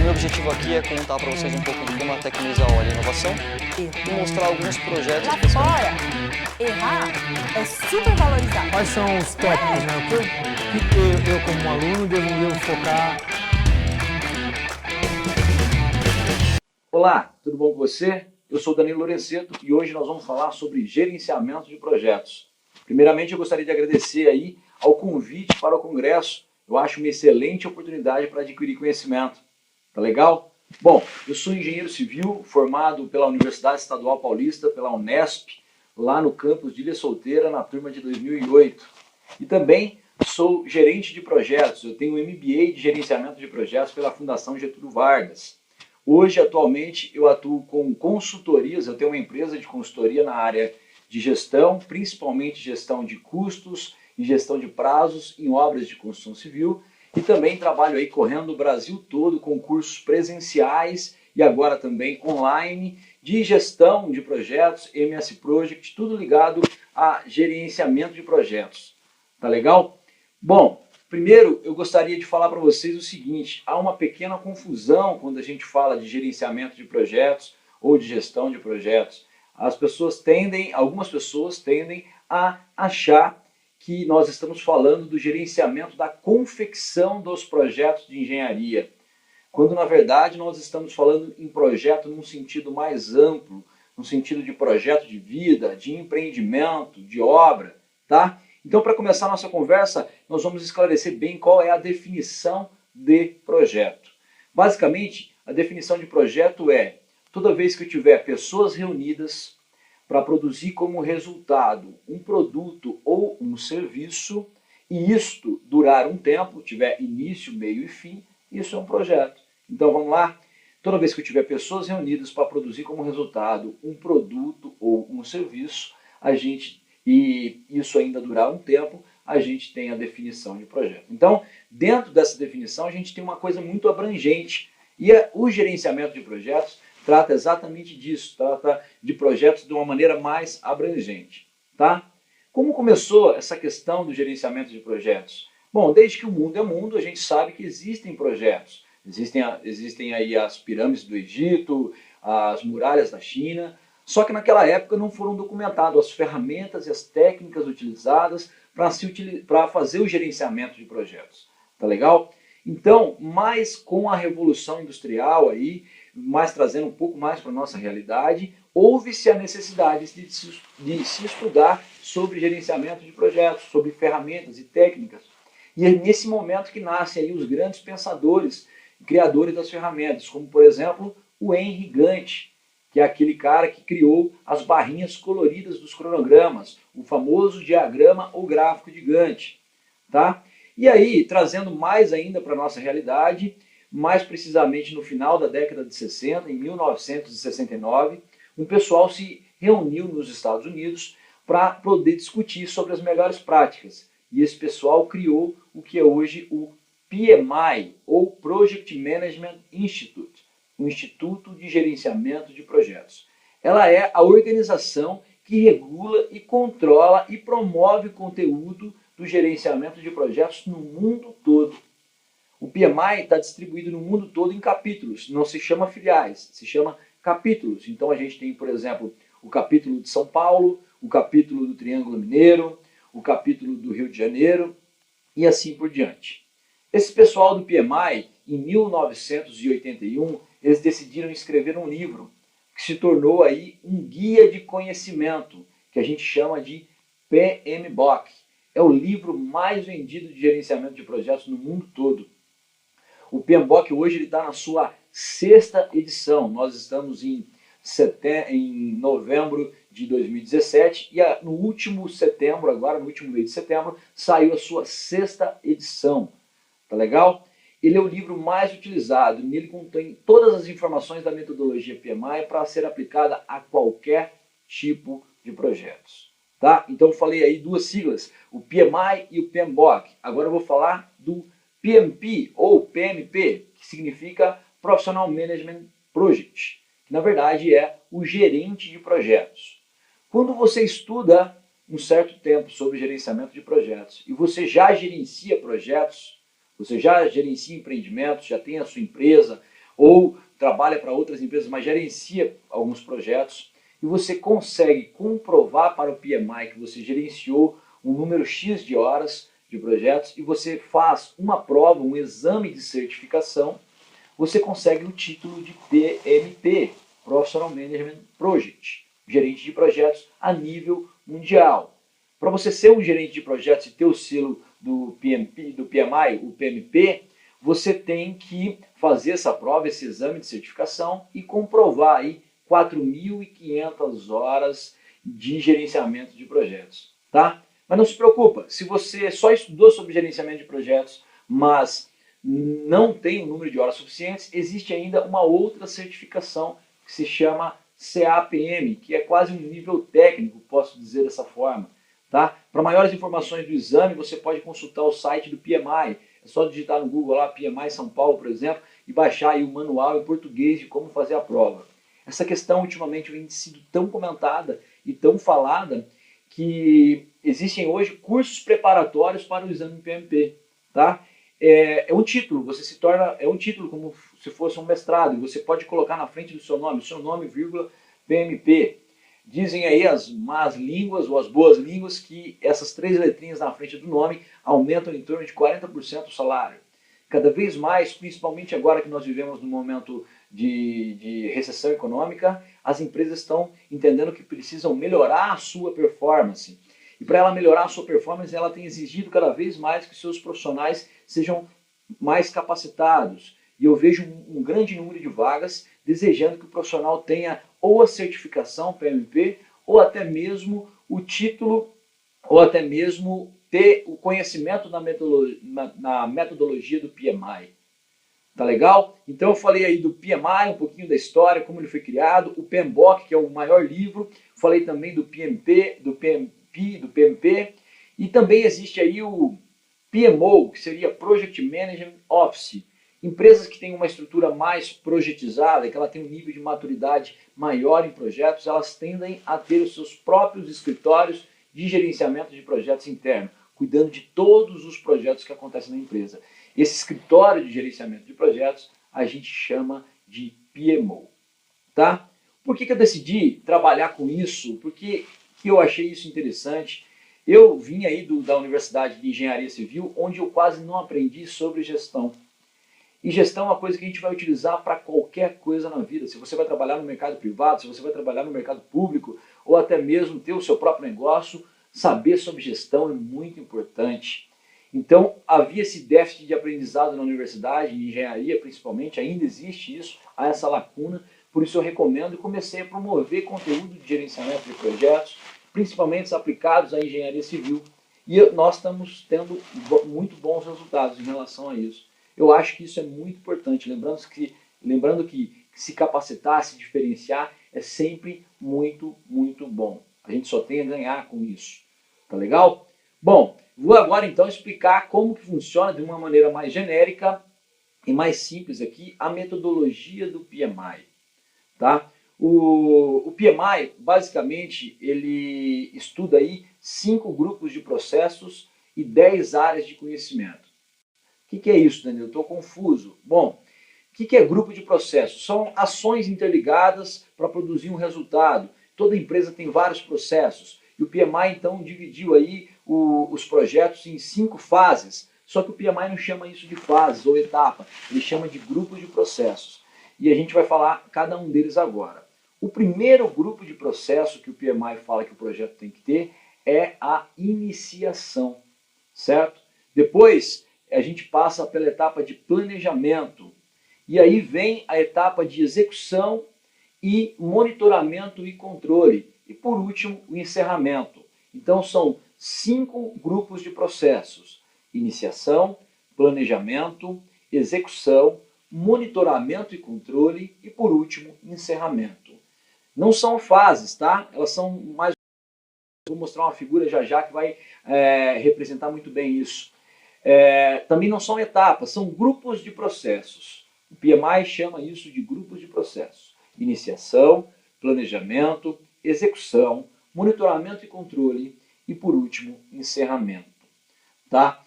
meu objetivo aqui é contar para vocês um pouco de como a Tecnisa olha a inovação e mostrar alguns projetos Lá que fora, errar é super valorizado. Quais são os tópicos, né? O que eu como aluno, devo focar? Olá, tudo bom com você? Eu sou Danilo Lorenzeto e hoje nós vamos falar sobre gerenciamento de projetos. Primeiramente, eu gostaria de agradecer aí ao convite para o Congresso. Eu acho uma excelente oportunidade para adquirir conhecimento. Tá legal? Bom, eu sou engenheiro civil, formado pela Universidade Estadual Paulista, pela Unesp, lá no campus de Ilha Solteira, na turma de 2008. E também sou gerente de projetos. Eu tenho um MBA de gerenciamento de projetos pela Fundação Getúlio Vargas. Hoje, atualmente, eu atuo com consultorias, eu tenho uma empresa de consultoria na área de gestão, principalmente gestão de custos e gestão de prazos em obras de construção civil, e também trabalho aí correndo o Brasil todo com cursos presenciais e agora também online de gestão de projetos, MS Project, tudo ligado a gerenciamento de projetos. Tá legal? Bom, primeiro, eu gostaria de falar para vocês o seguinte: há uma pequena confusão quando a gente fala de gerenciamento de projetos ou de gestão de projetos. Algumas pessoas tendem a achar que nós estamos falando do gerenciamento da confecção dos projetos de engenharia, quando na verdade nós estamos falando em projeto num sentido mais amplo, no sentido de projeto de vida, de empreendimento, de obra, tá? Então, para começar a nossa conversa, nós vamos esclarecer bem qual é a definição de projeto. Basicamente, a definição de projeto é: toda vez que eu tiver pessoas reunidas para produzir como resultado um produto ou um serviço, e isto durar um tempo, tiver início, meio e fim, isso é um projeto. Então, vamos lá? Toda vez que eu tiver pessoas reunidas para produzir como resultado um produto ou um serviço, e isso ainda durar um tempo, a gente tem a definição de projeto. Então, dentro dessa definição, a gente tem uma coisa muito abrangente. E o gerenciamento de projetos trata exatamente disso, trata de projetos de uma maneira mais abrangente. Tá? Como começou essa questão do gerenciamento de projetos? Bom, desde que o mundo é mundo, a gente sabe que existem projetos. Existem aí as pirâmides do Egito, as muralhas da China. Só que naquela época não foram documentadas as ferramentas e as técnicas utilizadas para fazer o gerenciamento de projetos. Tá legal? Então, mais com a Revolução Industrial aí, mais trazendo um pouco mais para a nossa realidade, houve-se a necessidade de se estudar sobre gerenciamento de projetos, sobre ferramentas e técnicas. E é nesse momento que nascem aí os grandes pensadores, criadores das ferramentas, como por exemplo o Henry Gantt, que é aquele cara que criou as barrinhas coloridas dos cronogramas, o famoso diagrama ou gráfico de Gantt. Tá? E aí, trazendo mais ainda para a nossa realidade, mais precisamente no final da década de 60, em 1969, um pessoal se reuniu nos Estados Unidos para poder discutir sobre as melhores práticas. E esse pessoal criou o que é hoje o PMI, ou Project Management Institute, o Instituto de Gerenciamento de Projetos. Ela é a organização que regula e controla e promove o conteúdo do gerenciamento de projetos no mundo todo. O PMI está distribuído no mundo todo em capítulos, não se chama filiais, se chama capítulos. Então a gente tem, por exemplo, o capítulo de São Paulo, o capítulo do Triângulo Mineiro, o capítulo do Rio de Janeiro e assim por diante. Esse pessoal do PMI, em 1981, eles decidiram escrever um livro que se tornou aí um guia de conhecimento, que a gente chama de PMBOK. É o livro mais vendido de gerenciamento de projetos no mundo todo. O PMBOK hoje está na sua 6ª edição. Nós estamos em novembro de 2017 e no último setembro, agora no último mês de setembro, saiu a sua 6ª edição. Tá legal? Ele é o livro mais utilizado, nele contém todas as informações da metodologia PMI para ser aplicada a qualquer tipo de projetos. Tá? Então eu falei aí duas siglas, o PMI e o PMBOK. Agora eu vou falar do PMP ou PMP, que significa Professional Management Project, que na verdade é o gerente de projetos. Quando você estuda um certo tempo sobre gerenciamento de projetos e você já gerencia projetos, você já gerencia empreendimentos, já tem a sua empresa, ou trabalha para outras empresas, mas gerencia alguns projetos, e você consegue comprovar para o PMI que você gerenciou um número X de horas de projetos, e você faz uma prova, um exame de certificação, você consegue o título de PMP, Professional Management Project, gerente de projetos a nível mundial. Para você ser um gerente de projetos e ter o selo do PMI, o PMP, você tem que fazer essa prova, esse exame de certificação e comprovar aí 4.500 horas de gerenciamento de projetos, tá? Mas não se preocupa, se você só estudou sobre gerenciamento de projetos, mas não tem o número de horas suficientes, existe ainda uma outra certificação que se chama CAPM, que é quase um nível técnico, posso dizer dessa forma. Tá? Para maiores informações do exame, você pode consultar o site do PMI. É só digitar no Google lá, PMI São Paulo, por exemplo, e baixar aí o manual em português de como fazer a prova. Essa questão ultimamente vem sido tão comentada e tão falada que existem hoje cursos preparatórios para o exame PMP. Tá? É um título, você se torna, é um título como se fosse um mestrado, e você pode colocar na frente do seu nome, vírgula, PMP. Dizem aí as más línguas ou as boas línguas que essas 3 letrinhas na frente do nome aumentam em torno de 40% o salário. Cada vez mais, principalmente agora que nós vivemos num momento de recessão econômica, as empresas estão entendendo que precisam melhorar a sua performance. E para ela melhorar a sua performance, ela tem exigido cada vez mais que seus profissionais sejam mais capacitados. E eu vejo um grande número de vagas desejando que o profissional tenha ou a certificação PMP, ou até mesmo o título, ou até mesmo ter o conhecimento na metodologia do PMI. Tá legal? Então eu falei aí do PMI, um pouquinho da história, como ele foi criado, o PMBOK, que é o maior livro, falei também do PMP, do PMP, e também existe aí o PMO, que seria Project Management Office. Empresas que têm uma estrutura mais projetizada, que ela tem um nível de maturidade maior em projetos, elas tendem a ter os seus próprios escritórios de gerenciamento de projetos internos, cuidando de todos os projetos que acontecem na empresa. Esse escritório de gerenciamento de projetos a gente chama de PMO. Tá? Por que eu decidi trabalhar com isso? Por que eu achei isso interessante? Eu vim aí da Universidade de Engenharia Civil, onde eu quase não aprendi sobre gestão. E gestão é uma coisa que a gente vai utilizar para qualquer coisa na vida. Se você vai trabalhar no mercado privado, se você vai trabalhar no mercado público, ou até mesmo ter o seu próprio negócio, saber sobre gestão é muito importante. Então, havia esse déficit de aprendizado na universidade, em engenharia principalmente, ainda existe isso, há essa lacuna. Por isso eu recomendo e comecei a promover conteúdo de gerenciamento de projetos, principalmente aplicados à engenharia civil. E nós estamos tendo muito bons resultados em relação a isso. Eu acho que isso é muito importante, lembrando que se capacitar, se diferenciar é sempre muito, muito bom. A gente só tem a ganhar com isso. Tá legal? Bom, vou agora então explicar como que funciona de uma maneira mais genérica e mais simples aqui a metodologia do PMI. Tá? O PMI, basicamente, ele estuda aí 5 grupos de processos e 10 áreas de conhecimento. O que é isso, Danilo? Estou confuso. Bom, o que é grupo de processos? São ações interligadas para produzir um resultado. Toda empresa tem vários processos. E o PMI, então, dividiu aí os projetos em 5 fases. Só que o PMI não chama isso de fases ou etapa. Ele chama de grupos de processos. E a gente vai falar cada um deles agora. O primeiro grupo de processo que o PMI fala que o projeto tem que ter é a iniciação, certo? Depois, a gente passa pela etapa de planejamento. E aí vem a etapa de execução e monitoramento e controle. E por último, o encerramento. Então são 5 grupos de processos: iniciação, planejamento, execução, monitoramento e controle e por último, encerramento. Não são fases, tá? Elas são mais... Vou mostrar uma figura já que vai representar muito bem isso. Também não são etapas, são grupos de processos. O PMI chama isso de grupos de processos: iniciação, planejamento, execução, monitoramento e controle e, por último, encerramento. Tá?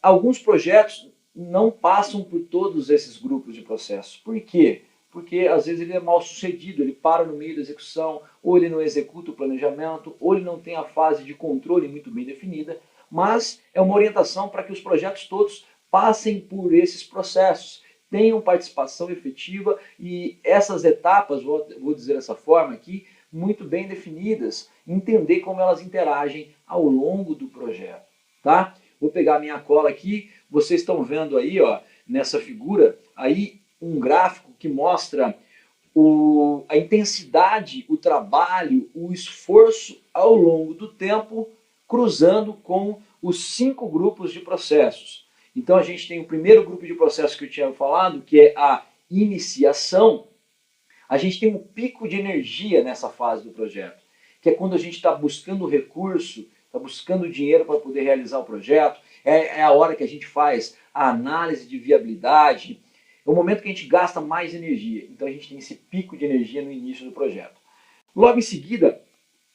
Alguns projetos não passam por todos esses grupos de processos. Por quê? Porque às vezes ele é mal sucedido, ele para no meio da execução, ou ele não executa o planejamento, ou ele não tem a fase de controle muito bem definida, mas é uma orientação para que os projetos todos passem por esses processos, tenham participação efetiva e essas etapas, vou dizer dessa forma aqui, muito bem definidas, entender como elas interagem ao longo do projeto, tá? Vou pegar a minha cola aqui, vocês estão vendo aí, ó, nessa figura, aí um gráfico que mostra a intensidade, o trabalho, o esforço ao longo do tempo, cruzando com os 5 grupos de processos. Então a gente tem o primeiro grupo de processos que eu tinha falado, que é a iniciação. A gente tem um pico de energia nessa fase do projeto, que é quando a gente está buscando recurso, está buscando dinheiro para poder realizar o projeto, é a hora que a gente faz a análise de viabilidade, é o momento que a gente gasta mais energia. Então a gente tem esse pico de energia no início do projeto. Logo em seguida,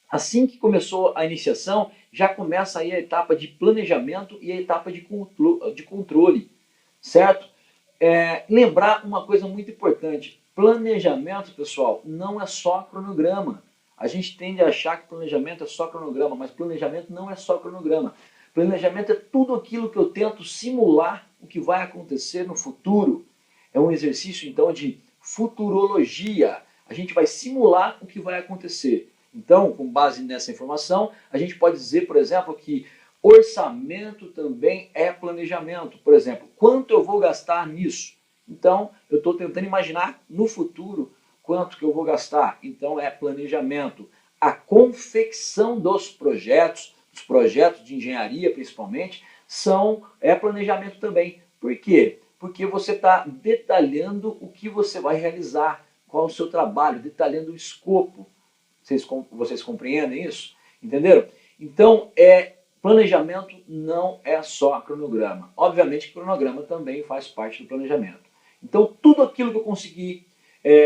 assim que começou a iniciação, já começa aí a etapa de planejamento e a etapa de controle, certo? Lembrar uma coisa muito importante, planejamento, pessoal, não é só cronograma. A gente tende a achar que planejamento é só cronograma, mas planejamento não é só cronograma. Planejamento é tudo aquilo que eu tento simular o que vai acontecer no futuro. É um exercício, então, de futurologia. A gente vai simular o que vai acontecer. Então, com base nessa informação, a gente pode dizer, por exemplo, que orçamento também é planejamento. Por exemplo, quanto eu vou gastar nisso? Então, eu estou tentando imaginar no futuro quanto que eu vou gastar. Então, é planejamento. A confecção dos projetos, os projetos de engenharia principalmente, é planejamento também. Por quê? Porque você está detalhando o que você vai realizar, qual é o seu trabalho, detalhando o escopo. Vocês compreendem isso? Entenderam? Então, planejamento não é só cronograma. Obviamente, cronograma também faz parte do planejamento. Então, tudo aquilo que eu conseguir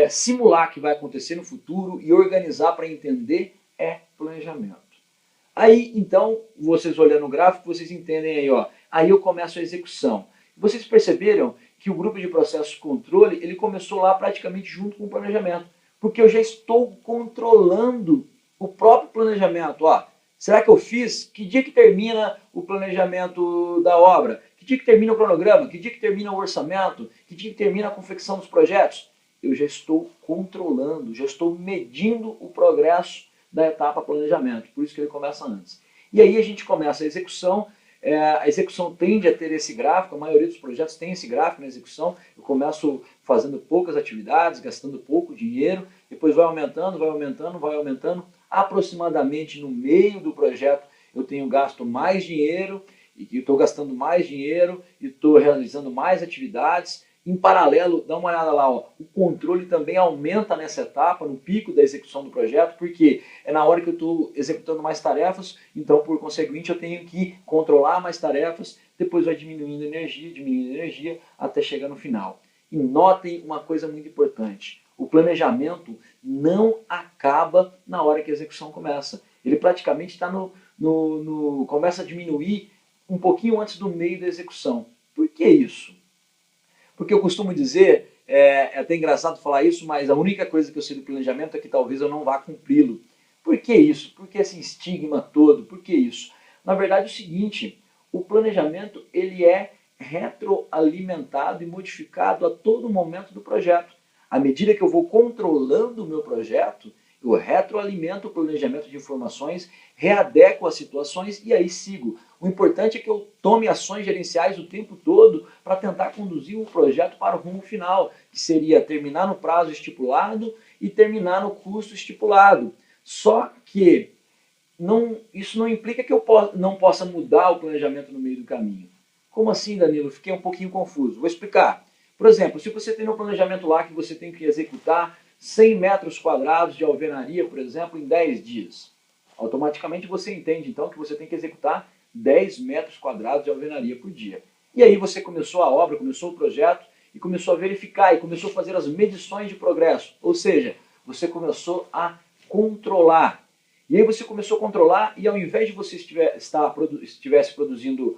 simular que vai acontecer no futuro e organizar para entender é planejamento. Aí, então, vocês olhando o gráfico, vocês entendem aí, ó. Aí eu começo a execução. Vocês perceberam que o grupo de processos controle, ele começou lá praticamente junto com o planejamento. Porque eu já estou controlando o próprio planejamento. Ó, será que eu fiz? Que dia que termina o planejamento da obra? Que dia que termina o cronograma? Que dia que termina o orçamento? Que dia que termina a confecção dos projetos? Eu já estou controlando, já estou medindo o progresso da etapa planejamento. Por isso que ele começa antes. E aí a gente começa a execução. A execução tende a ter esse gráfico, a maioria dos projetos tem esse gráfico na execução. Eu começo fazendo poucas atividades, gastando pouco dinheiro, depois vai aumentando, vai aumentando, vai aumentando. Aproximadamente no meio do projeto eu tenho gasto mais dinheiro, e estou gastando mais dinheiro, e estou realizando mais atividades. Em paralelo, dá uma olhada lá, ó, o controle também aumenta nessa etapa, no pico da execução do projeto, porque é na hora que eu estou executando mais tarefas, então por conseguinte eu tenho que controlar mais tarefas, depois vai diminuindo energia, até chegar no final. E notem uma coisa muito importante, o planejamento não acaba na hora que a execução começa. Ele praticamente está começa a diminuir um pouquinho antes do meio da execução. Por que isso? Porque eu costumo dizer, é até engraçado falar isso, mas a única coisa que eu sei do planejamento é que talvez eu não vá cumpri-lo. Por que isso? Por que esse estigma todo? Por que isso? Na verdade é o seguinte, o planejamento ele é retroalimentado e modificado a todo momento do projeto. À medida que eu vou controlando o meu projeto, eu retroalimento o planejamento de informações, readequo as situações e aí sigo. O importante é que eu tome ações gerenciais o tempo todo para tentar conduzir o projeto para o rumo final, que seria terminar no prazo estipulado e terminar no custo estipulado. Só que isso não implica que eu não possa mudar o planejamento no meio do caminho. Como assim, Danilo? Fiquei um pouquinho confuso. Vou explicar. Por exemplo, se você tem um planejamento lá que você tem que executar 100 metros quadrados de alvenaria, por exemplo, em 10 dias. Automaticamente você entende, então, que você tem que executar 10 metros quadrados de alvenaria por dia. E aí você começou a obra, começou o projeto e começou a verificar e começou a fazer as medições de progresso. Ou seja, você começou a controlar. E aí você começou a controlar e ao invés de você estar produzindo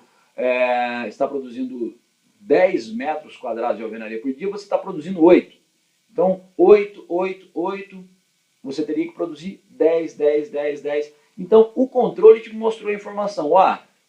10 metros quadrados de alvenaria por dia, você está produzindo 8. Então, 8, 8, 8, você teria que produzir 10, 10, 10, 10. Então, o controle te mostrou a informação.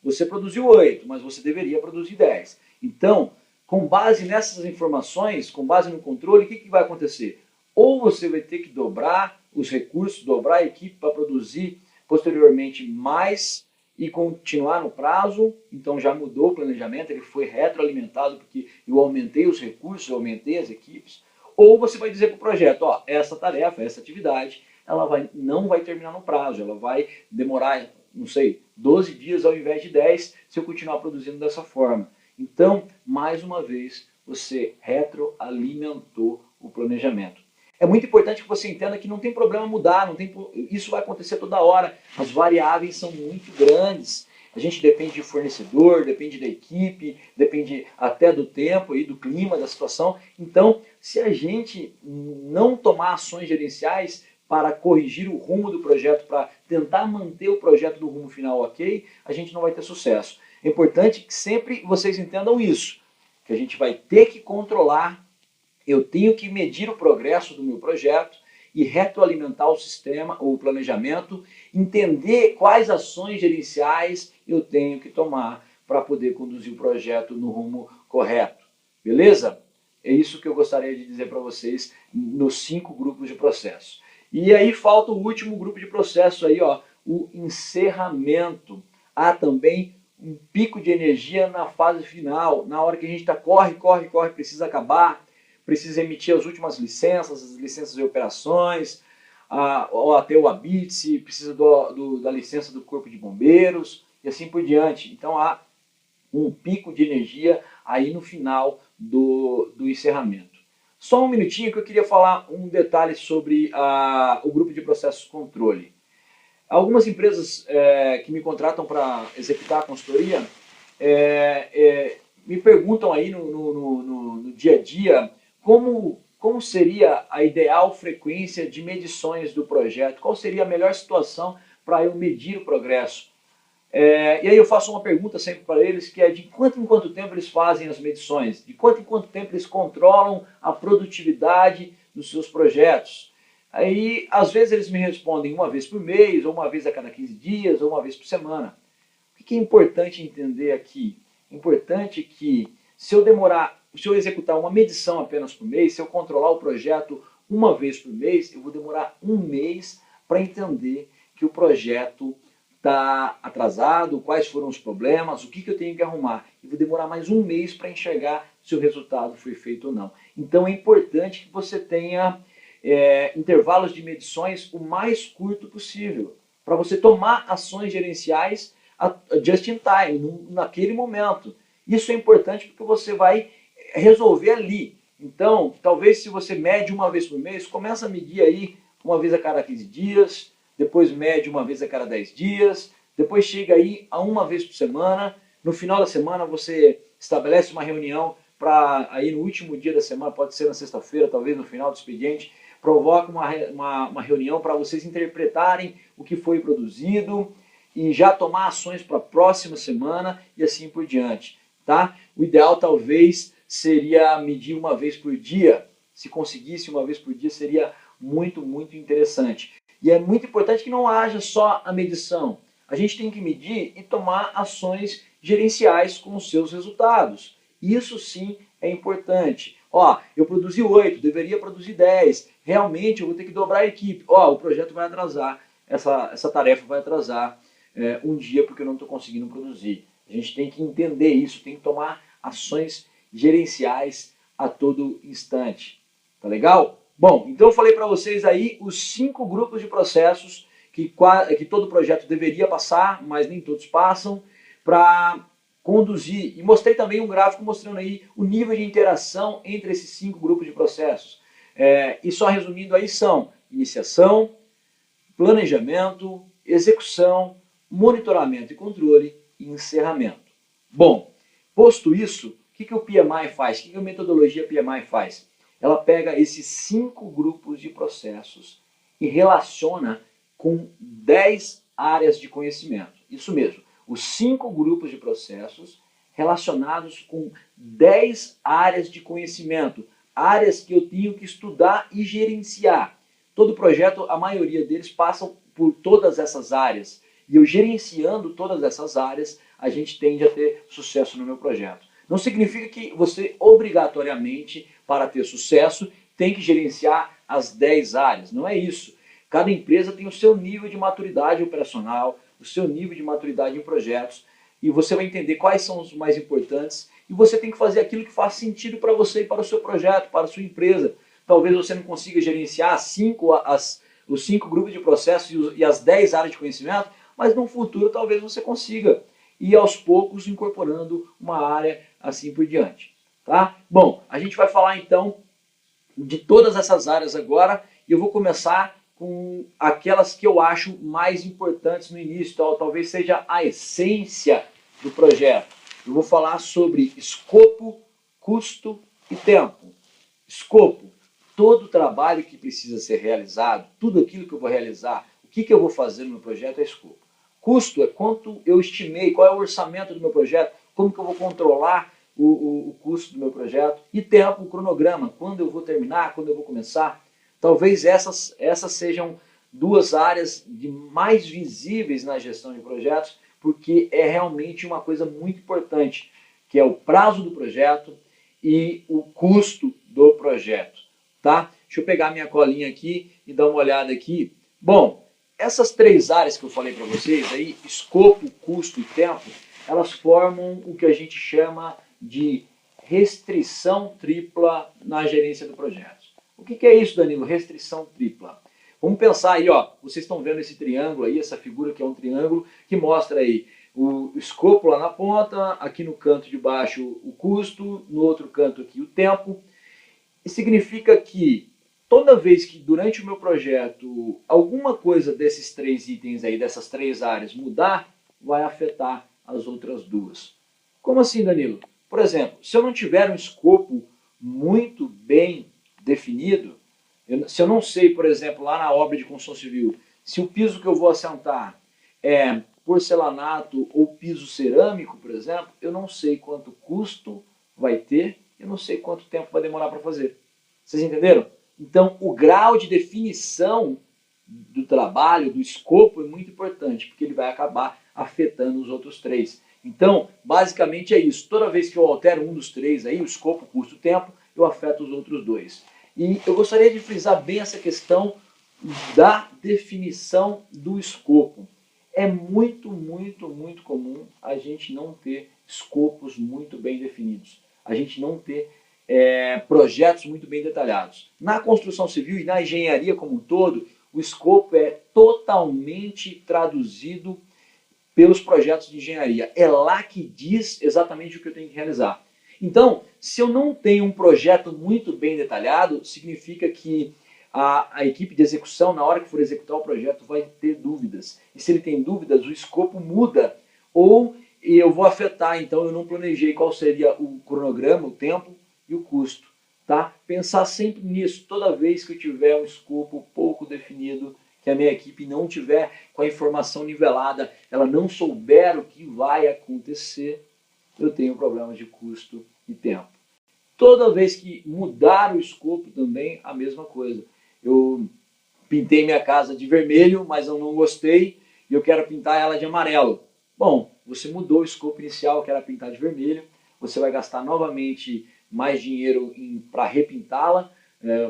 Você produziu 8, mas você deveria produzir 10. Então, com base nessas informações, com base no controle, o que vai acontecer? Ou você vai ter que dobrar os recursos, dobrar a equipe para produzir posteriormente mais e continuar no prazo, então já mudou o planejamento, ele foi retroalimentado porque eu aumentei os recursos, eu aumentei as equipes. Ou você vai dizer para o projeto, essa tarefa, essa atividade, ela não vai terminar no prazo, ela vai demorar, não sei, 12 dias ao invés de 10, se eu continuar produzindo dessa forma. Então, mais uma vez, você retroalimentou o planejamento. É muito importante que você entenda que não tem problema mudar, isso vai acontecer toda hora. As variáveis são muito grandes. A gente depende de fornecedor, depende da equipe, depende até do tempo e do clima, da situação. Então, se a gente não tomar ações gerenciais para corrigir o rumo do projeto, para tentar manter o projeto no rumo final ok, a gente não vai ter sucesso. É importante que sempre vocês entendam isso, que a gente vai ter que controlar. Eu tenho que medir o progresso do meu projeto e retroalimentar o sistema, ou o planejamento, entender quais ações gerenciais eu tenho que tomar para poder conduzir o projeto no rumo correto. Beleza? É isso que eu gostaria de dizer para vocês nos 5 grupos de processo. E aí falta o último grupo de processo aí, o encerramento. Há também um pico de energia na fase final, na hora que a gente está corre, precisa acabar, precisa emitir as últimas licenças, as licenças de operações, ou até o ABITSE, precisa da licença do Corpo de Bombeiros e assim por diante. Então há um pico de energia aí no final do encerramento. Só um minutinho que eu queria falar um detalhe sobre o grupo de processos controle. Algumas empresas que me contratam para executar a consultoria me perguntam aí no dia a dia como seria a ideal frequência de medições do projeto, qual seria a melhor situação para eu medir o progresso. E aí eu faço uma pergunta sempre para eles, que é de quanto em quanto tempo eles fazem as medições, de quanto em quanto tempo eles controlam a produtividade dos seus projetos. Aí, às vezes eles me respondem uma vez por mês, ou uma vez a cada 15 dias, ou uma vez por semana. O que é importante entender aqui? É importante que se eu executar uma medição apenas por mês, se eu controlar o projeto uma vez por mês, eu vou demorar um mês para entender que o projeto está atrasado, quais foram os problemas, o que eu tenho que arrumar. E vou demorar mais um mês para enxergar se o resultado foi feito ou não. Então é importante que você tenha intervalos de medições o mais curto possível, para você tomar ações gerenciais just in time, naquele momento. Isso é importante porque você vai resolver ali. Então, talvez se você mede uma vez por mês, começa a medir aí uma vez a cada 15 dias, depois mede uma vez a cada 10 dias, depois chega aí a uma vez por semana. No final da semana você estabelece uma reunião para aí no último dia da semana, pode ser na sexta-feira, talvez no final do expediente, provoca uma reunião para vocês interpretarem o que foi produzido e já tomar ações para a próxima semana e assim por diante. Tá? O ideal talvez seria medir uma vez por dia. Se conseguisse uma vez por dia seria muito, muito interessante. E é muito importante que não haja só a medição. A gente tem que medir e tomar ações gerenciais com os seus resultados. Isso sim é importante. Eu produzi 8, deveria produzir 10. Realmente eu vou ter que dobrar a equipe. O projeto vai atrasar, essa tarefa vai atrasar um dia porque eu não estou conseguindo produzir. A gente tem que entender isso, tem que tomar ações gerenciais a todo instante. Tá legal? Bom, então eu falei para vocês aí os 5 grupos de processos que todo projeto deveria passar, mas nem todos passam, para conduzir. E mostrei também um gráfico mostrando aí o nível de interação entre esses 5 grupos de processos. E só resumindo aí são iniciação, planejamento, execução, monitoramento e controle e encerramento. Bom, posto isso, o que o PMI faz? O que a metodologia PMI faz? Ela pega esses 5 grupos de processos e relaciona com 10 áreas de conhecimento. Isso mesmo, os 5 grupos de processos relacionados com 10 áreas de conhecimento, áreas que eu tenho que estudar e gerenciar. Todo projeto, a maioria deles passam por todas essas áreas. E eu gerenciando todas essas áreas, a gente tende a ter sucesso no meu projeto. Não significa que você, obrigatoriamente, para ter sucesso, tem que gerenciar as 10 áreas. Não é isso. Cada empresa tem o seu nível de maturidade operacional, o seu nível de maturidade em projetos, e você vai entender quais são os mais importantes, e você tem que fazer aquilo que faz sentido para você e para o seu projeto, para a sua empresa. Talvez você não consiga gerenciar os 5 grupos de processos e as 10 áreas de conhecimento, mas no futuro talvez você consiga ir aos poucos incorporando uma área assim por diante. Tá? Bom, a gente vai falar então de todas essas áreas agora, e eu vou começar com aquelas que eu acho mais importantes no início, talvez seja a essência do projeto. Eu vou falar sobre escopo, custo e tempo. Escopo, todo o trabalho que precisa ser realizado, tudo aquilo que eu vou realizar, o que eu vou fazer no meu projeto é escopo. Custo é quanto eu estimei, qual é o orçamento do meu projeto, como que eu vou controlar o custo do meu projeto. E tempo, o cronograma, quando eu vou terminar, quando eu vou começar. Talvez essas sejam 2 áreas mais visíveis na gestão de projetos, porque é realmente uma coisa muito importante, que é o prazo do projeto e o custo do projeto. Tá? Deixa eu pegar minha colinha aqui e dar uma olhada aqui. Bom, essas 3 áreas que eu falei para vocês aí, escopo, custo e tempo, elas formam o que a gente chama de restrição tripla na gerência do projeto. O que é isso, Danilo? Restrição tripla. Vamos pensar aí, ó, vocês estão vendo esse triângulo aí, essa figura que é um triângulo, que mostra aí o escopo lá na ponta, aqui no canto de baixo o custo, no outro canto aqui o tempo. E significa que toda vez que durante o meu projeto alguma coisa desses 3 itens aí, dessas 3 áreas mudar, vai afetar as outras 2. Como assim, Danilo? Por exemplo, se eu não tiver um escopo muito bem definido, se eu não sei, por exemplo, lá na obra de construção civil, se o piso que eu vou assentar é porcelanato ou piso cerâmico, por exemplo, eu não sei quanto custo vai ter, eu não sei quanto tempo vai demorar para fazer. Vocês entenderam? Então, o grau de definição do trabalho, do escopo, é muito importante, porque ele vai acabar afetando os outros 3. Então, basicamente é isso. Toda vez que eu altero um dos 3 aí, o escopo, custo, tempo, eu afeto os outros 2. E eu gostaria de frisar bem essa questão da definição do escopo. É muito comum a gente não ter escopos muito bem definidos. A gente não ter projetos muito bem detalhados. Na construção civil e na engenharia como um todo, o escopo é totalmente traduzido pelos projetos de engenharia. É lá que diz exatamente o que eu tenho que realizar. Então, se eu não tenho um projeto muito bem detalhado, significa que a equipe de execução, na hora que for executar o projeto, vai ter dúvidas. E se ele tem dúvidas, o escopo muda. Ou eu vou afetar, então eu não planejei qual seria o cronograma, o tempo e o custo. Tá? Pensar sempre nisso, toda vez que eu tiver um escopo pouco definido, que a minha equipe não tiver com a informação nivelada, ela não souber o que vai acontecer, eu tenho problemas de custo e tempo. Toda vez que mudar o escopo também, a mesma coisa. Eu pintei minha casa de vermelho, mas eu não gostei e eu quero pintar ela de amarelo. Bom, você mudou o escopo inicial, que era pintar de vermelho, você vai gastar novamente mais dinheiro para repintá-la,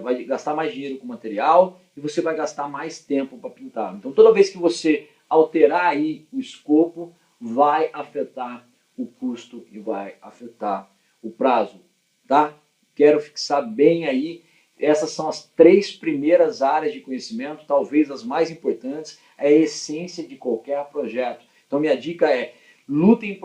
vai gastar mais dinheiro com material e você vai gastar mais tempo para pintá-la. Então toda vez que você alterar aí o escopo, vai afetar o custo e vai afetar o prazo. Tá? Quero fixar bem aí, essas são as 3 primeiras áreas de conhecimento, talvez as mais importantes, é a essência de qualquer projeto. Então minha dica é, lutem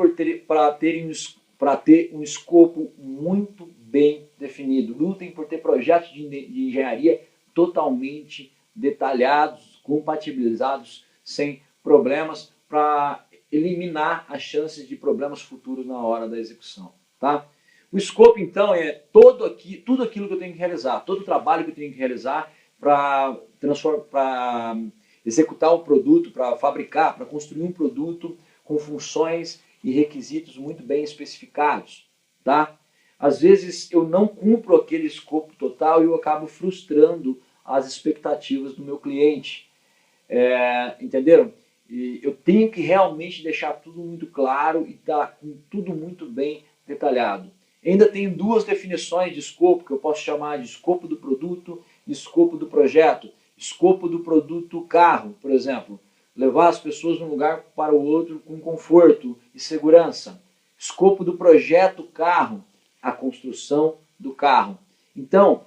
para ter um escopo muito bem definido, lutem por ter projetos de engenharia totalmente detalhados, compatibilizados, sem problemas, para eliminar as chances de problemas futuros na hora da execução. Tá? O escopo, então, é tudo aquilo que eu tenho que realizar, todo o trabalho que eu tenho que realizar para executar um produto, para fabricar, para construir um produto com funções e requisitos muito bem especificados, tá? Às vezes eu não cumpro aquele escopo total e eu acabo frustrando as expectativas do meu cliente. Entenderam? E eu tenho que realmente deixar tudo muito claro e estar com tudo muito bem detalhado. Ainda tenho duas definições de escopo que eu posso chamar de escopo do produto e escopo do projeto. Escopo do produto carro, por exemplo, levar as pessoas de um lugar para o outro com conforto e segurança. Escopo do projeto carro, a construção do carro. Então,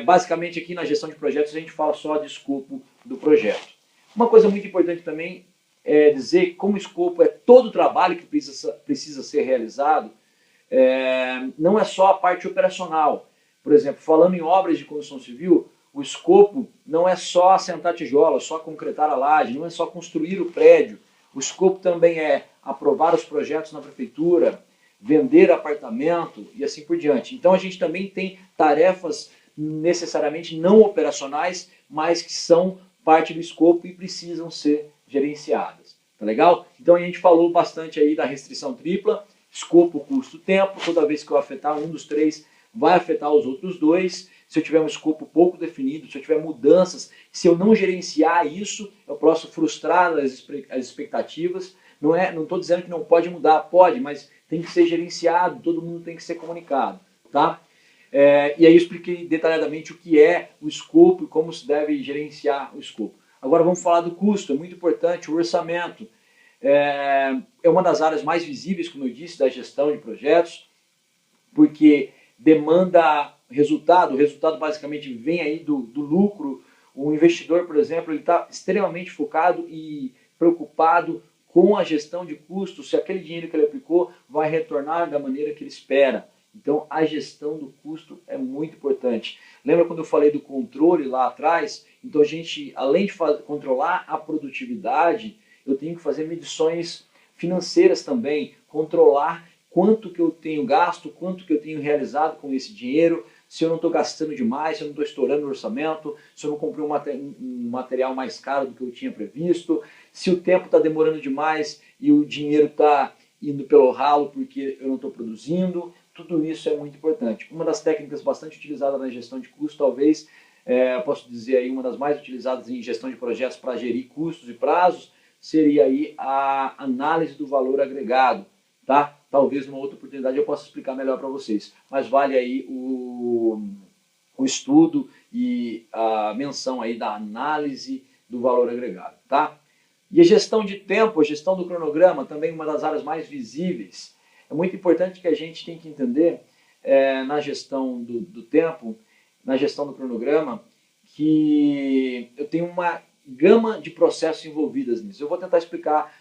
basicamente aqui na gestão de projetos a gente fala só de escopo do projeto. Uma coisa muito importante também é dizer que como escopo é todo o trabalho que precisa ser realizado, não é só a parte operacional. Por exemplo, falando em obras de construção civil, o escopo não é só assentar tijolo, só concretar a laje, não é só construir o prédio. O escopo também é aprovar os projetos na prefeitura, vender apartamento e assim por diante. Então a gente também tem tarefas necessariamente não operacionais, mas que são parte do escopo e precisam ser gerenciadas. Tá legal? Então a gente falou bastante aí da restrição tripla, escopo, custo, tempo. Toda vez que eu afetar um dos três, vai afetar os outros dois. Se eu tiver um escopo pouco definido, se eu tiver mudanças, se eu não gerenciar isso, eu posso frustrar as expectativas. Não estou dizendo que não pode mudar, pode, mas tem que ser gerenciado, todo mundo tem que ser comunicado. Tá? E aí eu expliquei detalhadamente o que é o escopo e como se deve gerenciar o escopo. Agora vamos falar do custo, é muito importante, o orçamento. É uma das áreas mais visíveis, como eu disse, da gestão de projetos, porque demanda resultado. O resultado basicamente vem aí do lucro. O investidor, por exemplo, ele está extremamente focado e preocupado com a gestão de custos, se aquele dinheiro que ele aplicou vai retornar da maneira que ele espera. Então a gestão do custo é muito importante. Lembra quando eu falei do controle lá atrás? Então a gente, além de controlar a produtividade, eu tenho que fazer medições financeiras também, controlar quanto que eu tenho gasto, quanto que eu tenho realizado com esse dinheiro, se eu não estou gastando demais, se eu não estou estourando o orçamento, se eu não comprei um material mais caro do que eu tinha previsto, se o tempo está demorando demais e o dinheiro está indo pelo ralo porque eu não estou produzindo. Tudo isso é muito importante. Uma das técnicas bastante utilizadas na gestão de custos, talvez, eu posso dizer aí, uma das mais utilizadas em gestão de projetos para gerir custos e prazos, seria aí a análise do valor agregado. Tá? Talvez numa outra oportunidade eu possa explicar melhor para vocês. Mas vale aí o estudo e a menção aí da análise do valor agregado. Tá? E a gestão de tempo, a gestão do cronograma, também uma das áreas mais visíveis. É muito importante que a gente tem que entender na gestão do tempo, na gestão do cronograma, que eu tenho uma gama de processos envolvidos nisso. Eu vou tentar explicar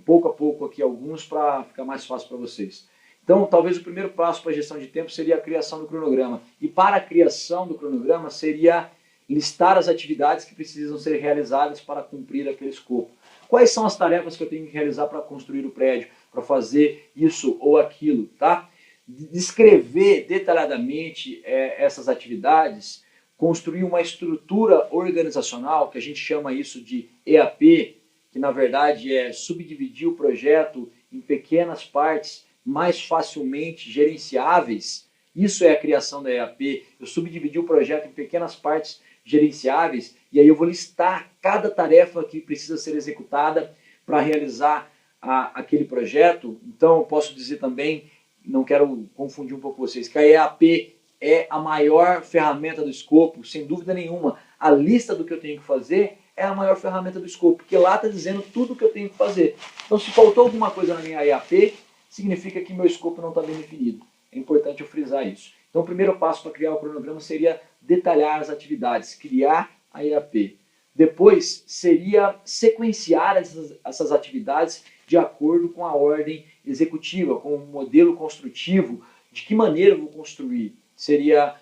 pouco a pouco aqui alguns para ficar mais fácil para vocês. Então, talvez o primeiro passo para a gestão de tempo seria a criação do cronograma. E para a criação do cronograma seria listar as atividades que precisam ser realizadas para cumprir aquele escopo. Quais são as tarefas que eu tenho que realizar para construir o prédio, para fazer isso ou aquilo, tá? Descrever detalhadamente essas atividades, construir uma estrutura organizacional, que a gente chama isso de EAP, que na verdade é subdividir o projeto em pequenas partes mais facilmente gerenciáveis. Isso é a criação da EAP. Eu subdividi o projeto em pequenas partes gerenciáveis e aí eu vou listar cada tarefa que precisa ser executada para realizar aquele projeto. Então eu posso dizer também, não quero confundir um pouco vocês, que a EAP é a maior ferramenta do escopo, sem dúvida nenhuma. A lista do que eu tenho que fazer é a maior ferramenta do escopo, porque lá está dizendo tudo o que eu tenho que fazer. Então se faltou alguma coisa na minha EAP, significa que meu escopo não está bem definido. É importante eu frisar isso. Então o primeiro passo para criar o cronograma seria detalhar as atividades, criar a EAP. Depois seria sequenciar essas atividades de acordo com a ordem executiva, com o modelo construtivo, de que maneira eu vou construir. Seria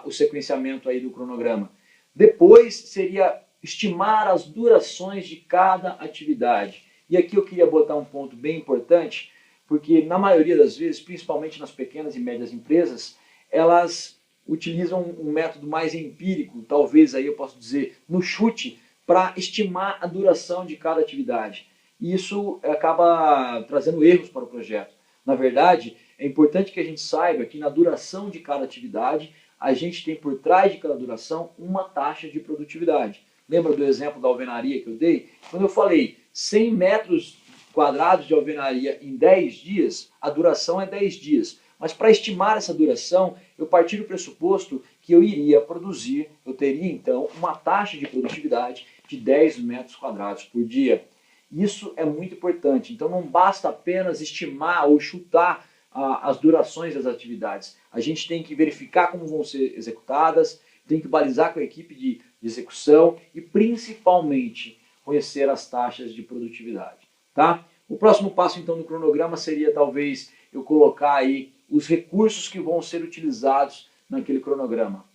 o sequenciamento aí do cronograma. Depois seria estimar as durações de cada atividade. E aqui eu queria botar um ponto bem importante, porque na maioria das vezes, principalmente nas pequenas e médias empresas, elas utilizam um método mais empírico, talvez aí eu posso dizer no chute, para estimar a duração de cada atividade. e isso acaba trazendo erros para o projeto. Na verdade, é importante que a gente saiba que na duração de cada atividade, a gente tem por trás de cada duração uma taxa de produtividade. Lembra do exemplo da alvenaria que eu dei? Quando eu falei 100 metros quadrados de alvenaria em 10 dias, a duração é 10 dias. Mas para estimar essa duração, eu parti do pressuposto que eu iria produzir, eu teria então uma taxa de produtividade de 10 metros quadrados por dia. Isso é muito importante, então não basta apenas estimar ou chutar as durações das atividades. A gente tem que verificar como vão ser executadas, tem que balizar com a equipe de execução e principalmente conhecer as taxas de produtividade. Tá? O próximo passo então no cronograma seria talvez eu colocar aí os recursos que vão ser utilizados naquele cronograma.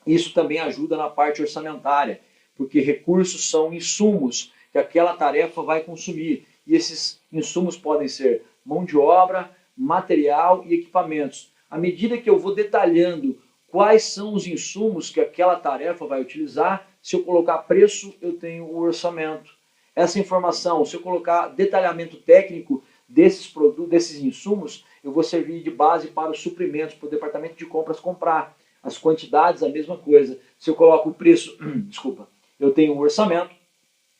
Isso também ajuda na parte orçamentária, porque recursos são insumos que aquela tarefa vai consumir. E esses insumos podem ser mão de obra, material e equipamentos. À medida que eu vou detalhando quais são os insumos que aquela tarefa vai utilizar, se eu colocar preço, eu tenho o orçamento. Essa informação, se eu colocar detalhamento técnico desses produtos, desses insumos, eu vou servir de base para os suprimentos, para o departamento de compras comprar. As quantidades, a mesma coisa. Se eu coloco o preço, desculpa, eu tenho o orçamento.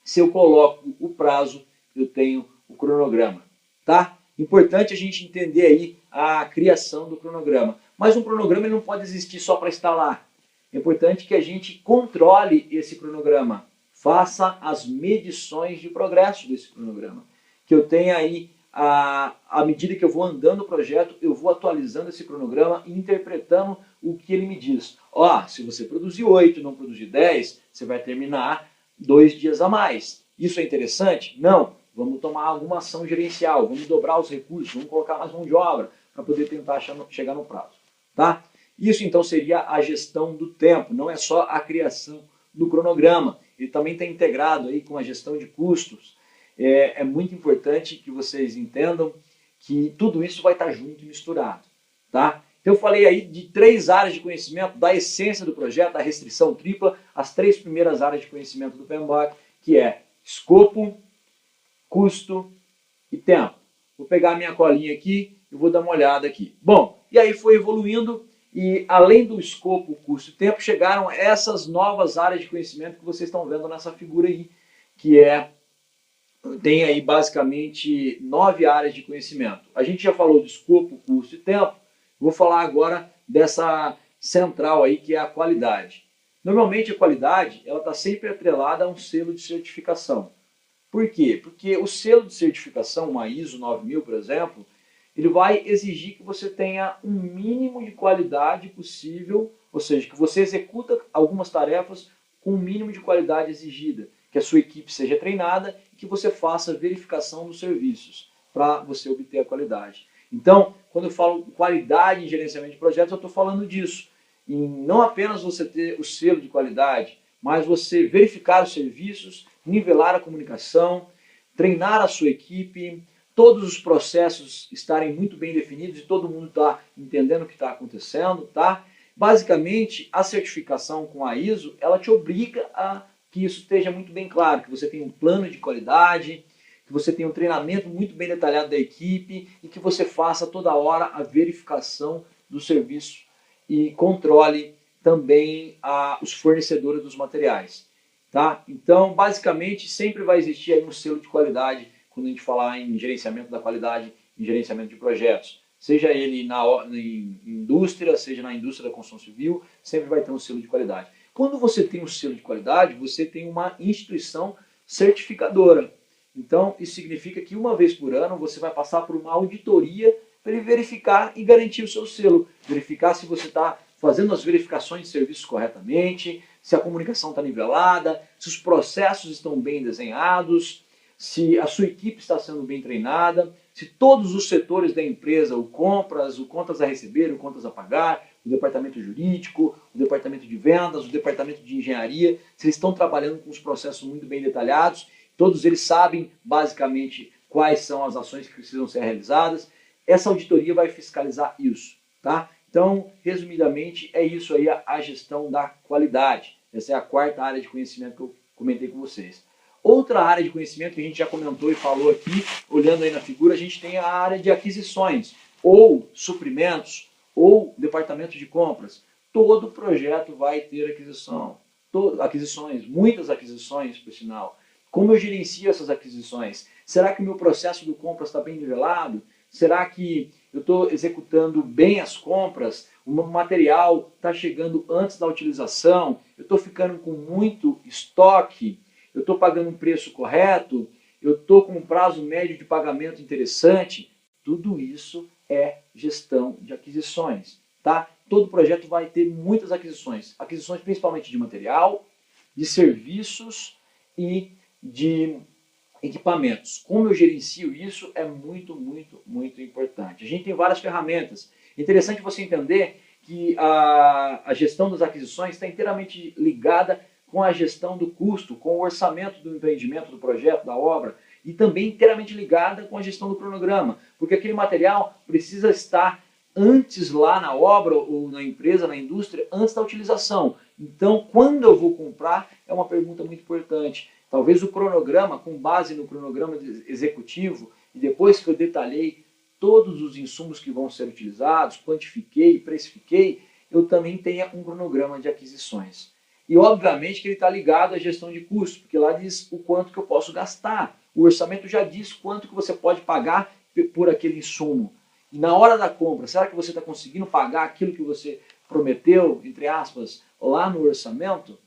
Se eu coloco o prazo, eu tenho o cronograma. Tá? Importante a gente entender aí a criação do cronograma. Mas um cronograma ele não pode existir só para estar lá. É importante que a gente controle esse cronograma. Faça as medições de progresso desse cronograma. Que eu tenha aí, à medida que eu vou andando o projeto, eu vou atualizando esse cronograma e interpretando o que ele me diz. Ó, se você produzir 8 e não produzir 10, você vai terminar 2 dias a mais. Isso é interessante? Não. Vamos tomar alguma ação gerencial, vamos dobrar os recursos, vamos colocar mais mão de obra para poder tentar chegar no prazo. Tá? Isso então seria a gestão do tempo, não é só a do cronograma. Ele também está integrado aí com a gestão de custos. É muito importante que vocês entendam que tudo isso vai estar junto e misturado. Tá? Então eu falei aí de 3 áreas de conhecimento da essência do projeto, da restrição tripla, as 3 primeiras áreas de conhecimento do PMBOK, que é escopo, custo e tempo. Vou pegar a minha colinha aqui e vou dar uma olhada aqui. Bom, e aí foi evoluindo e além do escopo, custo e tempo, chegaram essas novas áreas de conhecimento que vocês estão vendo nessa figura aí, que tem aí basicamente 9 áreas de conhecimento. A gente já falou do escopo, custo e tempo, vou falar agora dessa central aí que é a qualidade. Normalmente a qualidade ela está sempre atrelada a um selo de certificação. Por quê? Porque o selo de certificação, uma ISO 9000, por exemplo, ele vai exigir que você tenha um mínimo de qualidade possível, ou seja, que você executa algumas tarefas com o mínimo de qualidade exigida, que a sua equipe seja treinada e que você faça verificação dos serviços para você obter a qualidade. Então, quando eu falo qualidade em gerenciamento de projetos, eu estou falando disso. E não apenas você ter o selo de qualidade, mas você verificar os serviços, nivelar a comunicação, treinar a sua equipe, todos os processos estarem muito bem definidos e todo mundo está entendendo o que está acontecendo, tá? Basicamente, a certificação com a ISO, ela te obriga a que isso esteja muito bem claro, que você tenha um plano de qualidade, que você tenha um treinamento muito bem detalhado da equipe e que você faça toda hora a verificação do serviço e controle também os fornecedores dos materiais. Tá? Então, basicamente, sempre vai existir aí um selo de qualidade quando a gente falar em gerenciamento da qualidade, em gerenciamento de projetos. Seja ele na indústria, seja na indústria da construção civil, sempre vai ter um selo de qualidade. Quando você tem um selo de qualidade, você tem uma instituição certificadora. Então, isso significa que uma vez por ano você vai passar por uma auditoria para ele verificar e garantir o seu selo. Verificar se você está fazendo as verificações de serviços corretamente, se a comunicação está nivelada, se os processos estão bem desenhados, se a sua equipe está sendo bem treinada, se todos os setores da empresa, o compras, o contas a receber, o contas a pagar, o departamento jurídico, o departamento de vendas, o departamento de engenharia, se eles estão trabalhando com os processos muito bem detalhados, todos eles sabem basicamente quais são as ações que precisam ser realizadas. Essa auditoria vai fiscalizar isso, tá? Então, resumidamente, é isso aí a gestão da qualidade. Essa é a 4ª área de conhecimento que eu comentei com vocês. Outra área de conhecimento que a gente já comentou e falou aqui, olhando aí na figura, a gente tem a área de aquisições, ou suprimentos, ou departamento de compras. Todo projeto vai ter aquisições, muitas aquisições, por sinal. Como eu gerencio essas aquisições? Será que o meu processo de compras está bem nivelado? Será que eu estou executando bem as compras? O meu material está chegando antes da utilização? Eu estou ficando com muito estoque? Eu estou pagando um preço correto? Eu estou com um prazo médio de pagamento interessante? Tudo isso é gestão de aquisições, tá? Todo projeto vai ter muitas aquisições. Aquisições principalmente de material, de serviços e de equipamentos. Como eu gerencio isso é muito, muito, muito importante. A gente tem várias ferramentas. É interessante você entender que a gestão das aquisições está inteiramente ligada com a gestão do custo, com o orçamento do empreendimento, do projeto, da obra, e também inteiramente ligada com a gestão do cronograma, porque aquele material precisa estar antes lá na obra, ou na empresa, na indústria, antes da utilização. Então, quando eu vou comprar, é uma pergunta muito importante. Talvez o cronograma, com base no cronograma executivo, e depois que eu detalhei todos os insumos que vão ser utilizados, quantifiquei, precifiquei, eu também tenha um cronograma de aquisições. E obviamente que ele está ligado à gestão de custos, porque lá diz o quanto que eu posso gastar. O orçamento já diz quanto que você pode pagar por aquele insumo. E na hora da compra, será que você está conseguindo pagar aquilo que você prometeu, entre aspas, lá no orçamento?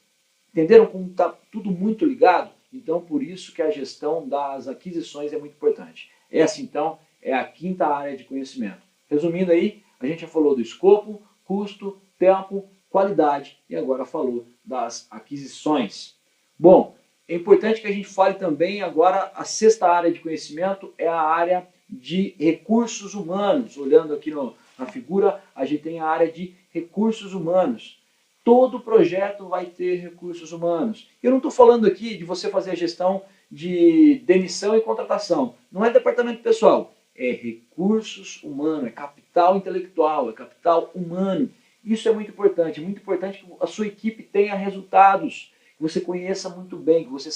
Entenderam como está tudo muito ligado? Então, por isso que a gestão das aquisições é muito importante. Essa, então, é a quinta área de conhecimento. Resumindo aí, a gente já falou do escopo, custo, tempo, qualidade e agora falou das aquisições. Bom, é importante que a gente fale também agora, a sexta área de conhecimento é a área de recursos humanos. Olhando aqui na figura, a gente tem a área de recursos humanos. Todo projeto vai ter recursos humanos. Eu não estou falando aqui de você fazer a gestão de demissão e contratação. Não é departamento pessoal, é recursos humanos, é capital intelectual, é capital humano. Isso é muito importante que a sua equipe tenha resultados, que você conheça muito bem, que você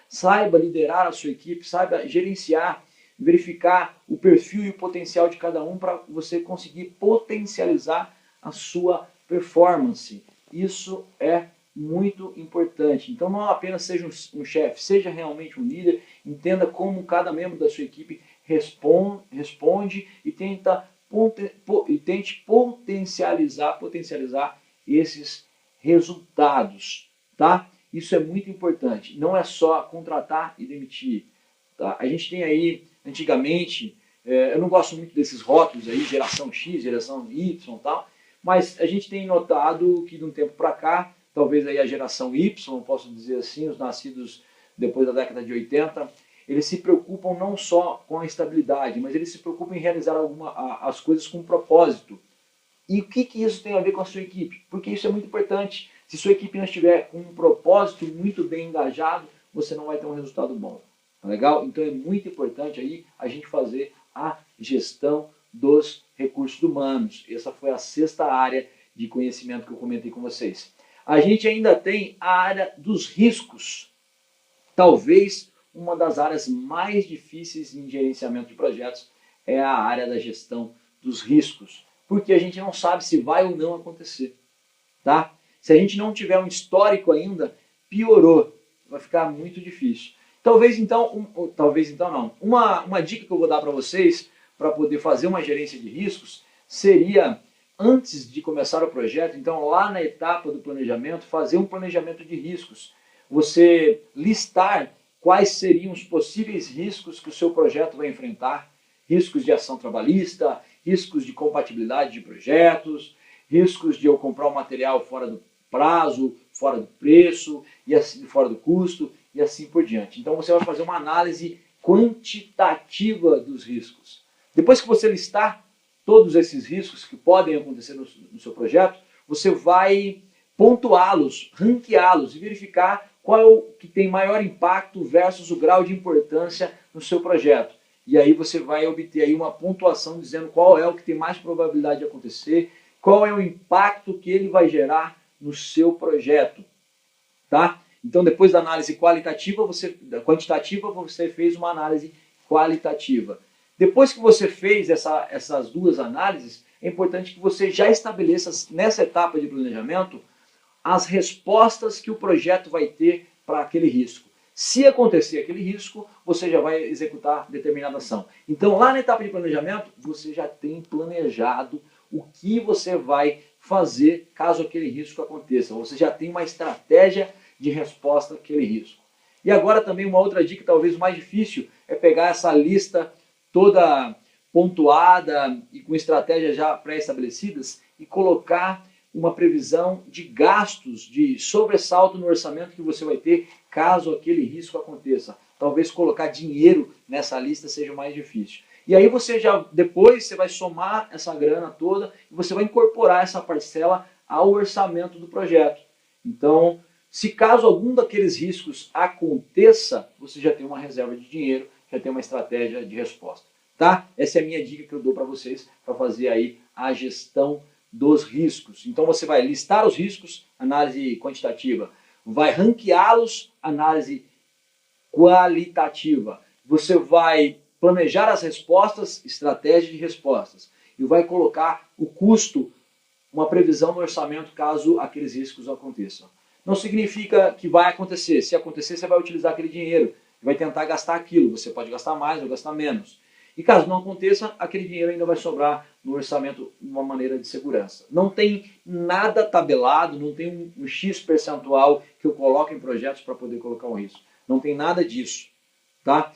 saiba liderar a sua equipe, saiba gerenciar, verificar o perfil e o potencial de cada um para você conseguir potencializar a sua performance. Isso é muito importante. Então não apenas seja um chefe, seja realmente um líder, entenda como cada membro da sua equipe responde e tente potencializar esses resultados, tá? Isso é muito importante. Não é só contratar e demitir, tá? A gente tem aí, antigamente, eu não gosto muito desses rótulos aí, geração X, geração Y e tal, mas a gente tem notado que de um tempo para cá, talvez aí a geração Y, posso dizer assim, os nascidos depois da década de 80, eles se preocupam não só com a estabilidade, mas eles se preocupam em realizar as coisas com propósito. E o que isso tem a ver com a sua equipe? Porque isso é muito importante. Se sua equipe não estiver com um propósito muito bem engajado, você não vai ter um resultado bom. Tá legal? Então é muito importante aí a gente fazer a gestão dos recursos humanos. Essa foi a sexta área de conhecimento que eu comentei com vocês. A gente ainda tem a área dos riscos. Talvez uma das áreas mais difíceis em gerenciamento de projetos é a área da gestão dos riscos, porque a gente não sabe se vai ou não acontecer, tá? Se a gente não tiver um histórico ainda, piorou, vai ficar muito difícil. Talvez então não. Uma dica que eu vou dar para vocês para poder fazer uma gerência de riscos seria, antes de começar o projeto, então lá na etapa do planejamento, fazer um planejamento de riscos. Você listar quais seriam os possíveis riscos que o seu projeto vai enfrentar, riscos de ação trabalhista, riscos de compatibilidade de projetos, riscos de eu comprar um material fora do prazo, fora do preço, e assim, fora do custo, e assim por diante. Então você vai fazer uma análise quantitativa dos riscos. Depois que você listar todos esses riscos que podem acontecer no seu projeto, você vai pontuá-los, ranqueá-los e verificar qual é o que tem maior impacto versus o grau de importância no seu projeto. E aí você vai obter aí uma pontuação dizendo qual é o que tem mais probabilidade de acontecer, qual é o impacto que ele vai gerar no seu projeto, tá? Então, depois da análise quantitativa, você fez uma análise qualitativa. Depois que você fez essas duas análises, é importante que você já estabeleça, nessa etapa de planejamento, as respostas que o projeto vai ter para aquele risco. Se acontecer aquele risco, você já vai executar determinada ação. Então, lá na etapa de planejamento, você já tem planejado o que você vai fazer caso aquele risco aconteça. Você já tem uma estratégia de resposta àquele risco. E agora também uma outra dica, talvez o mais difícil, é pegar essa lista toda pontuada e com estratégias já pré-estabelecidas e colocar uma previsão de gastos, de sobressalto no orçamento que você vai ter caso aquele risco aconteça. Talvez colocar dinheiro nessa lista seja mais difícil. E aí depois você vai somar essa grana toda e você vai incorporar essa parcela ao orçamento do projeto. Então, se caso algum daqueles riscos aconteça, você já tem uma reserva de dinheiro, já tem uma estratégia de resposta. Tá? Essa é a minha dica que eu dou para vocês para fazer aí a gestão dos riscos. Então você vai listar os riscos, análise quantitativa, vai ranqueá-los, análise qualitativa. Você vai planejar as respostas, estratégia de respostas, e vai colocar o custo, uma previsão no orçamento caso aqueles riscos aconteçam. Não significa que vai acontecer. Se acontecer, você vai utilizar aquele dinheiro, vai tentar gastar aquilo. Você pode gastar mais ou gastar menos. E caso não aconteça, aquele dinheiro ainda vai sobrar no orçamento de uma maneira de segurança. Não tem nada tabelado, não tem um X percentual que eu coloco em projetos para poder colocar o risco. Não tem nada disso. Tá?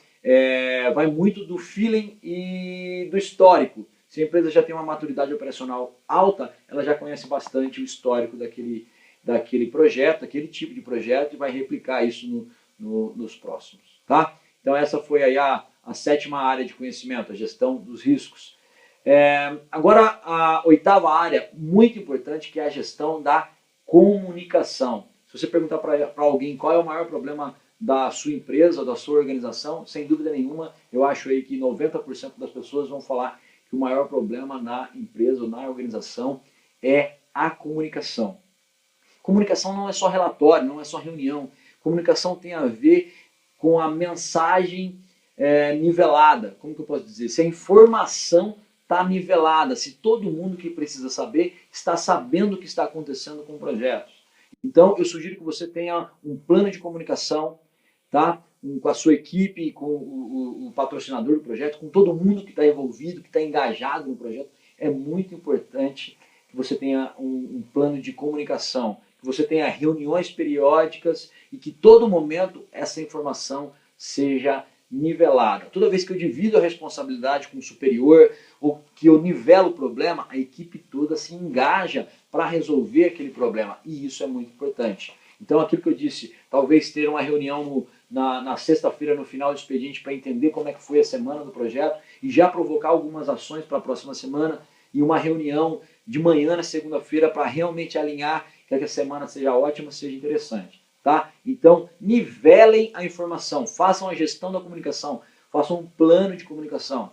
Vai muito do feeling e do histórico. Se a empresa já tem uma maturidade operacional alta, ela já conhece bastante o histórico daquele projeto, daquele tipo de projeto, e vai replicar isso nos próximos. Tá? Então essa foi aí a 7ª área de conhecimento, a gestão dos riscos. Agora a 8ª área, muito importante, que é a gestão da comunicação. Se você perguntar para alguém qual é o maior problema da sua empresa, da sua organização, sem dúvida nenhuma, eu acho aí que 90% das pessoas vão falar que o maior problema na empresa ou na organização é a comunicação. Comunicação não é só relatório, não é só reunião. Comunicação tem a ver com a mensagem nivelada. Como que eu posso dizer? Se a informação está nivelada, se todo mundo que precisa saber está sabendo o que está acontecendo com o projeto. Então, eu sugiro que você tenha um plano de comunicação, tá? Com a sua equipe, com o patrocinador do projeto, com todo mundo que está envolvido, que está engajado no projeto. É muito importante que você tenha um plano de comunicação, que você tenha reuniões periódicas e que todo momento essa informação seja nivelada. Toda vez que eu divido a responsabilidade com o superior ou que eu nivelo o problema, a equipe toda se engaja para resolver aquele problema. E isso é muito importante. Então, aquilo que eu disse, talvez ter uma reunião na sexta-feira, no final do expediente, para entender como é que foi a semana do projeto e já provocar algumas ações para a próxima semana, e uma reunião de manhã na segunda-feira para realmente alinhar que a semana seja ótima, seja interessante. Tá? Então, nivelem a informação, façam a gestão da comunicação, façam um plano de comunicação.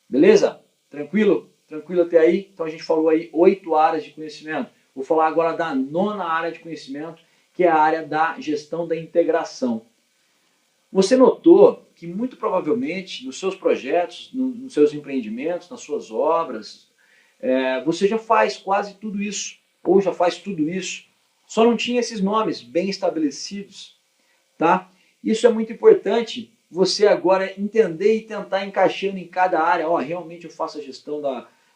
Beleza? Tranquilo? Tranquilo até aí? Então a gente falou aí 8 áreas de conhecimento. Vou falar agora da 9ª área de conhecimento, que é a área da gestão da integração. Você notou que muito provavelmente nos seus projetos, nos seus empreendimentos, nas suas obras, você já faz quase tudo isso, ou já faz tudo isso. Só não tinha esses nomes bem estabelecidos, tá? Isso é muito importante, você agora entender e tentar encaixando em cada área. Realmente eu faço a gestão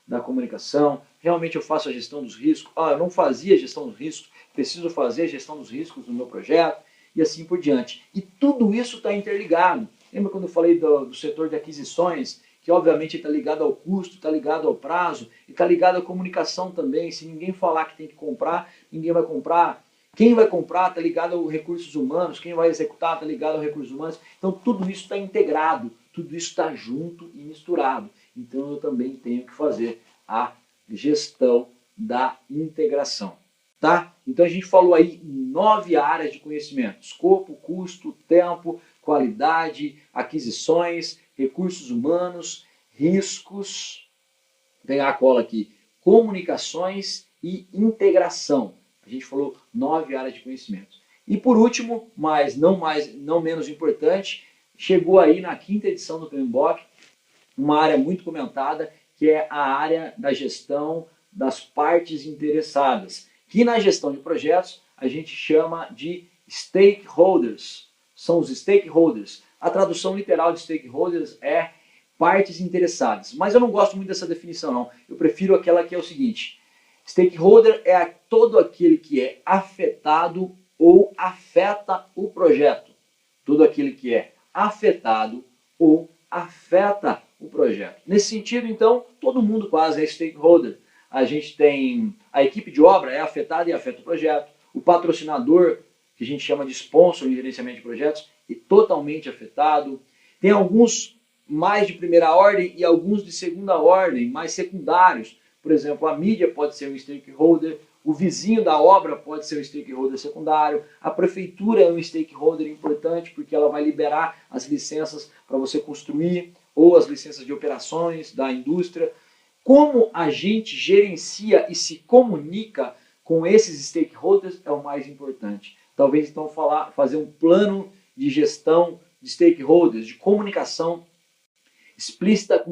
da comunicação, realmente eu faço a gestão dos riscos, eu não fazia a gestão dos riscos, preciso fazer a gestão dos riscos no meu projeto, e assim por diante. E tudo isso está interligado. Lembra quando eu falei do setor de aquisições, que obviamente está ligado ao custo, está ligado ao prazo, e está ligado à comunicação também. Se ninguém falar que tem que comprar, ninguém vai comprar. Quem vai comprar está ligado aos recursos humanos, quem vai executar está ligado aos recursos humanos. Então tudo isso está integrado, tudo isso está junto e misturado. Então eu também tenho que fazer a gestão da integração. Tá? Então a gente falou aí 9 áreas de conhecimento: escopo, custo, tempo, qualidade, aquisições, recursos humanos, riscos, vou pegar a cola aqui, comunicações e integração. A gente falou 9 áreas de conhecimento. E por último, mas não menos importante, chegou aí na 5ª edição do PMBOK, uma área muito comentada, que é a área da gestão das partes interessadas, que na gestão de projetos a gente chama de stakeholders. São os stakeholders. A tradução literal de stakeholders é partes interessadas. Mas eu não gosto muito dessa definição, não. Eu prefiro aquela que é o seguinte: stakeholder é todo aquele que é afetado ou afeta o projeto. Todo aquele que é afetado ou afeta o projeto. Nesse sentido, então, todo mundo quase é stakeholder. A gente tem a equipe de obra é afetada e afeta o projeto. O patrocinador, que a gente chama de sponsor em gerenciamento de projetos, é totalmente afetado. Tem alguns mais de primeira ordem e alguns de segunda ordem, mais secundários. Por exemplo, a mídia pode ser um stakeholder, o vizinho da obra pode ser um stakeholder secundário, a prefeitura é um stakeholder importante porque ela vai liberar as licenças para você construir ou as licenças de operações da indústria. Como a gente gerencia e se comunica com esses stakeholders é o mais importante. Talvez então fazer um plano de gestão de stakeholders, de comunicação explícita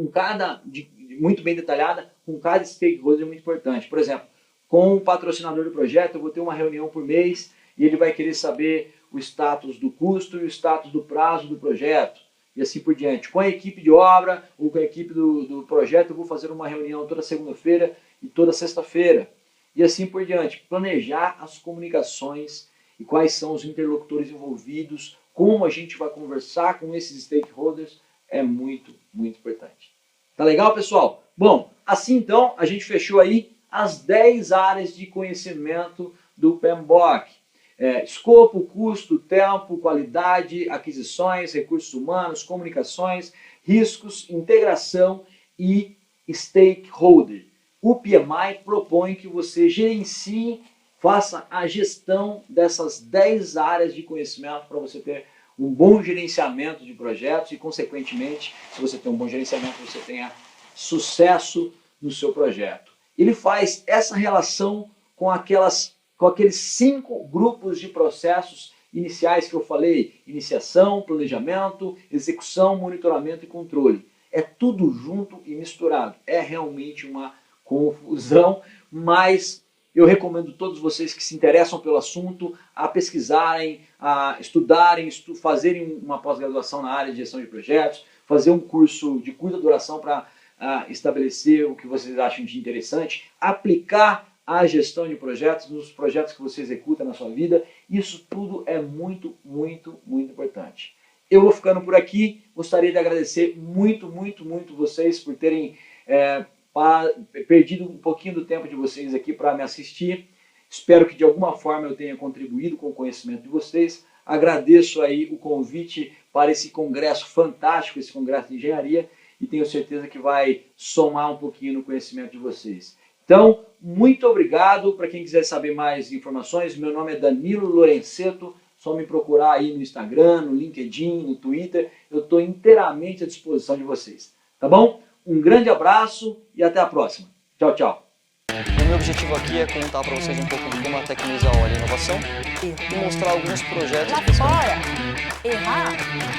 muito bem detalhada com cada stakeholder é muito importante. Por exemplo, com o patrocinador do projeto eu vou ter uma reunião por mês e ele vai querer saber o status do custo e o status do prazo do projeto e assim por diante. Com a equipe de obra ou com a equipe do projeto eu vou fazer uma reunião toda segunda-feira e toda sexta-feira e assim por diante. Planejar as comunicações e quais são os interlocutores envolvidos, como a gente vai conversar com esses stakeholders é muito, muito importante. Tá legal, pessoal? Bom, assim então a gente fechou aí as 10 áreas de conhecimento do PMBOK. Escopo, custo, tempo, qualidade, aquisições, recursos humanos, comunicações, riscos, integração e stakeholder. O PMI propõe que você gerencie, faça a gestão dessas 10 áreas de conhecimento para você ter um bom gerenciamento de projetos e, consequentemente, se você tem um bom gerenciamento, você tenha sucesso no seu projeto. Ele faz essa relação com aqueles 5 grupos de processos iniciais que eu falei: iniciação, planejamento, execução, monitoramento e controle. É tudo junto e misturado. É realmente uma confusão, mas eu recomendo a todos vocês que se interessam pelo assunto a pesquisarem, a estudarem, fazerem uma pós-graduação na área de gestão de projetos, fazer um curso de curta duração para estabelecer o que vocês acham de interessante, aplicar a gestão de projetos nos projetos que você executa na sua vida. Isso tudo é muito, muito, muito importante. Eu vou ficando por aqui. Gostaria de agradecer muito, muito, muito vocês por terem perdido um pouquinho do tempo de vocês aqui para me assistir. Espero que de alguma forma eu tenha contribuído com o conhecimento de vocês. Agradeço aí o convite para esse congresso fantástico, esse congresso de engenharia, e tenho certeza que vai somar um pouquinho no conhecimento de vocês. Então, muito obrigado. Para quem quiser saber mais informações, meu nome é Danilo Lorenzeto, só me procurar aí no Instagram, no LinkedIn, no Twitter, eu estou inteiramente à disposição de vocês. Tá bom? Um grande abraço e até a próxima. Tchau, tchau. O meu objetivo aqui é contar para vocês um pouco de como a Tecnisa olha a inovação e mostrar alguns projetos Lá que estão... fora, errar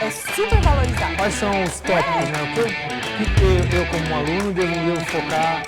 é super valorizado. Quais são os tópicos, né? O que eu como aluno, devo focar